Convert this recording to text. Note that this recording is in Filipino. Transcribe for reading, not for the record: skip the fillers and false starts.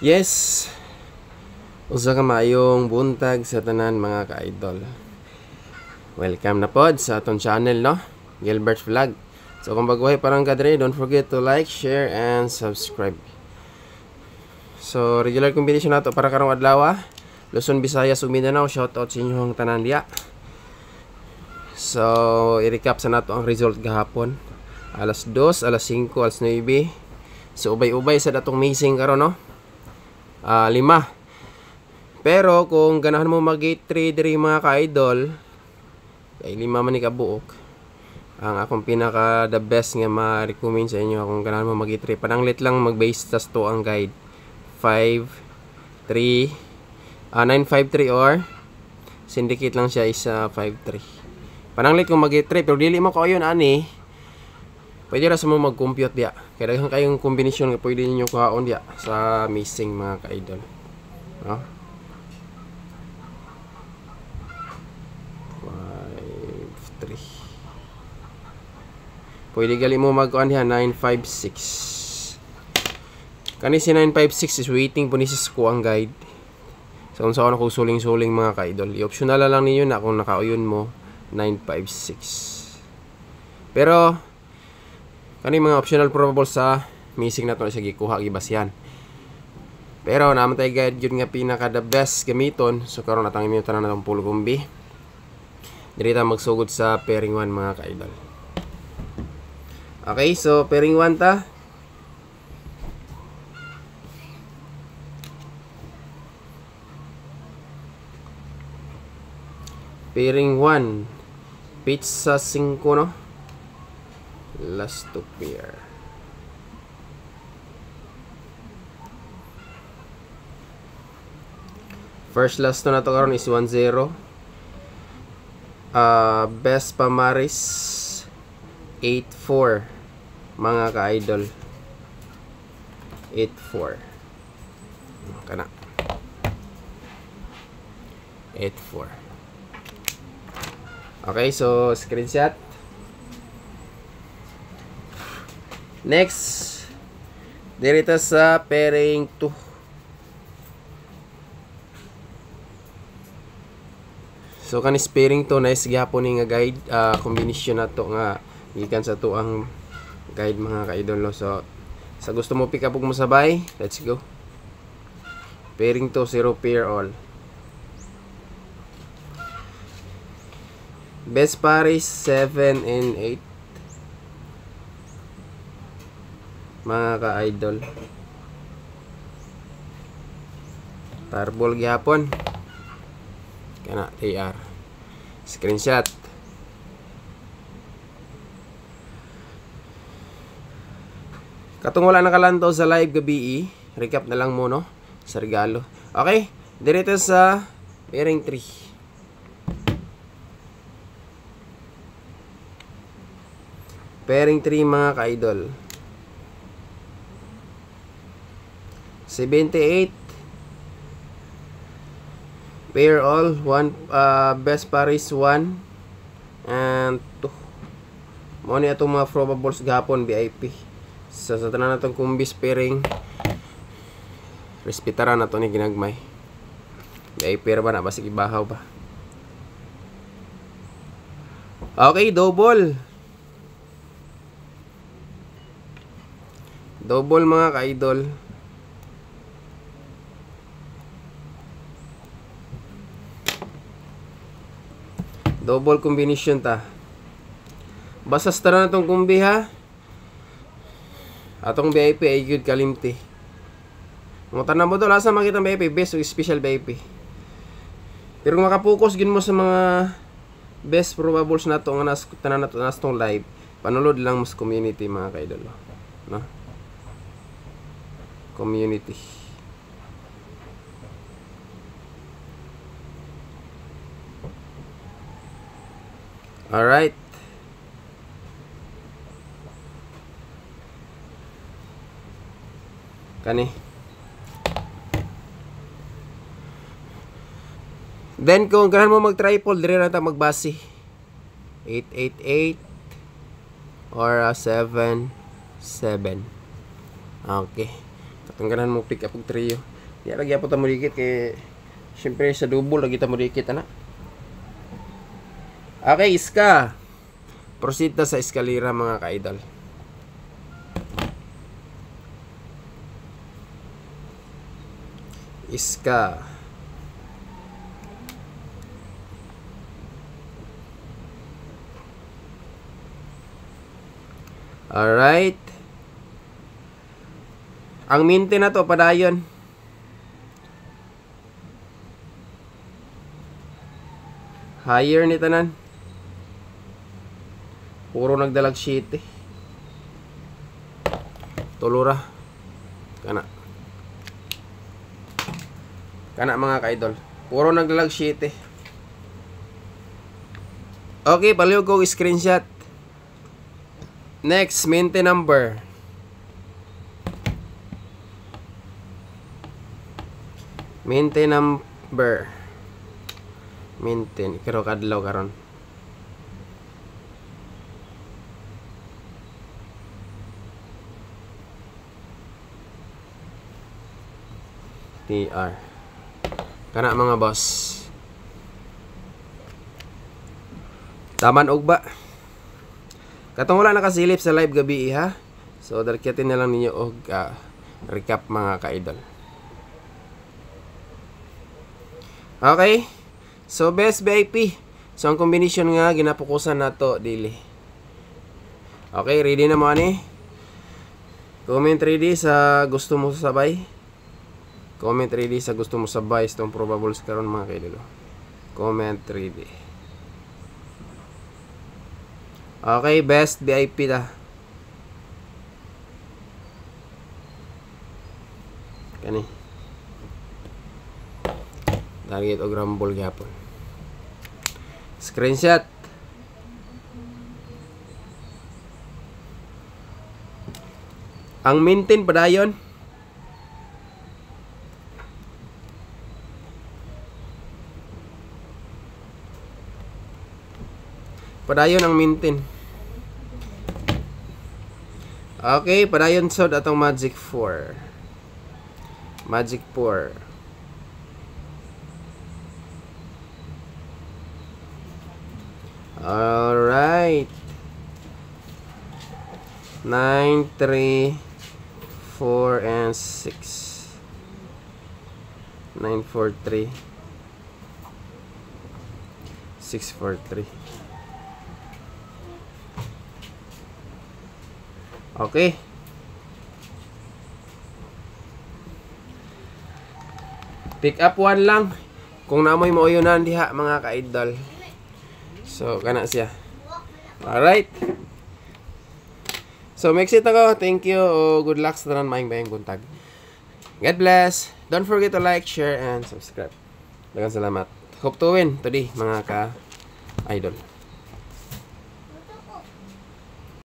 Yes, usa ka maayong buntag sa tanan mga ka-idol. Welcome na pod sa atong channel, no? Gilbert's Vlog. So kung baguhay parang kadre, don't forget to like, share, and subscribe. So regular combination nato para karong adlaw, Luzon, Visayas, ug Mindanao. Shoutout sa inyong tanan diya. So i-recap sa nato ang result gahapon. Alas 2, alas 5, alas 9. So ubay-ubay sa datong missing karon, no? 5. Pero kung ganahan mo mag-gate 3 diri mga ka-idol, kay 5 man ni kabuok, ang akong pinaka the best nga ma-recommend sa inyo kung ganahan mo mag-gate 3, pananglit lang mag-base test to ang guide 953 or syndicate lang siya is 53. Pananglit kung mag-gate 3 pero dili mo ko yun ani, pwede ra sa mo mag-compute diya. Kaya daghan kayong kombinasyon nga pwede niyo kuhaon diya sa missing mga ka-idol. No? 5, 3. Pwede gali mo mag-on diya 956. Kani si 956 is waiting po ni sis ko ang guide. So kung saan ako suling-suling mga ka-idol, i-optional lang ninyo na kung nakauyon mo 956. Pero kani mga optional probable sa missing na to sa gikuha gibasyan. Pero naman tayo guide yun nga pinaka the best gamiton. So karon natang imong tanan natong pool kumbi. Diri ta magsugod sa pairing 1 mga ka-idol. Okay, so pairing 1 ta. Pairing 1. Pizza 5, no? Last to pair. First last to na to karon is 1-0. Best Pamaris 8-4 mga ka-idol. 8-4 kana 8-4. Okay, so screenshot. Next, dirito sa pairing 2. So kanis pairing 2 nice gyapon ni nga guide, combination nato nga gikan sa to ang guide mga ka-idol. So sa gusto mo pick up ug mo sabay, let's go. Pairing 2, 0 pair all. Best paris 7 and 8 mga ka-idol. Tarbol gyapon kana AR. Screenshot. Katong wala nakalantaw sa live gabi, recap na lang mo, no, sa regalo. Okay, dirito sa pairing 3. Pairing 3 mga ka-idol. 78 pair all 1, best paris 1 and 2. Mo ni atong mga probables gapon VIP. So sa tanan natong kumbis pairing, respetara na to ni ginagmay. VIP ra ba na basig ibahaw ba? Okay, double mga ka-idol. Double combination ta. Basta sa na itong kumbi ha. Atong VIP ay good kalimti. Mga tanan mo doon, asa makita VIP, best o special VIP. Pero kung makapokus gin mo sa mga best probables na ito, nga tanan na ito na itong live, panulod lang mas community mga ka-idol. No? Community. Alright. Kani. Then kung ganahan mo mag-triple, dire na ta magbase. 888 or 77. Okay. Katungganan mo pick up og trio. Di lagi po ta mo dikit kay syempre sa double lagi ta mo dikit ana. Okay, iska. Proceed ta sa eskalera mga ka-idol. Iska. Alright. Ang minti na to, padayon. Higher ni tanan. Puro nagdalag sheet eh. Tulura. Kana. Kana mga ka-idol. Puro nagdalag sheet eh. Okay, paliw ko screenshot. Next, minty number. Minty number. Minty. Pero kadlaw karon. TR. Kana mga boss. Taman og ba? Katong wala nakasilip sa live gabi ha. So darkitin na lang ninyo og recap mga ka-idol. Okay. So best VIP. So ang combination nga ginapukusan nato dili. Okay, ready na mo ani? Comment ready sa gusto mo sabay. Comment ready sa gusto mo sabay itong probables karon mga ka-idol. Comment ready. Okay, best VIP ta. Kani. Target og rumble gyapon. Screenshot. Ang maintain padayon. Padayon ang maintain. Okay, padayon sod atong Magic 4. Magic 4. Alright. 9, 3, 4, and 6. 9, 4, 3. 6, 4, 3. Okay. Pick up 1 lang. Kung namoy mo uyunan diha mga ka-idol. So, kana siya. Alright. So, make it ako. Thank you. Good luck sa tanan maing bayang buntag. God bless. Don't forget to like, share, and subscribe. Daghang salamat. Hope to win today mga ka-idol.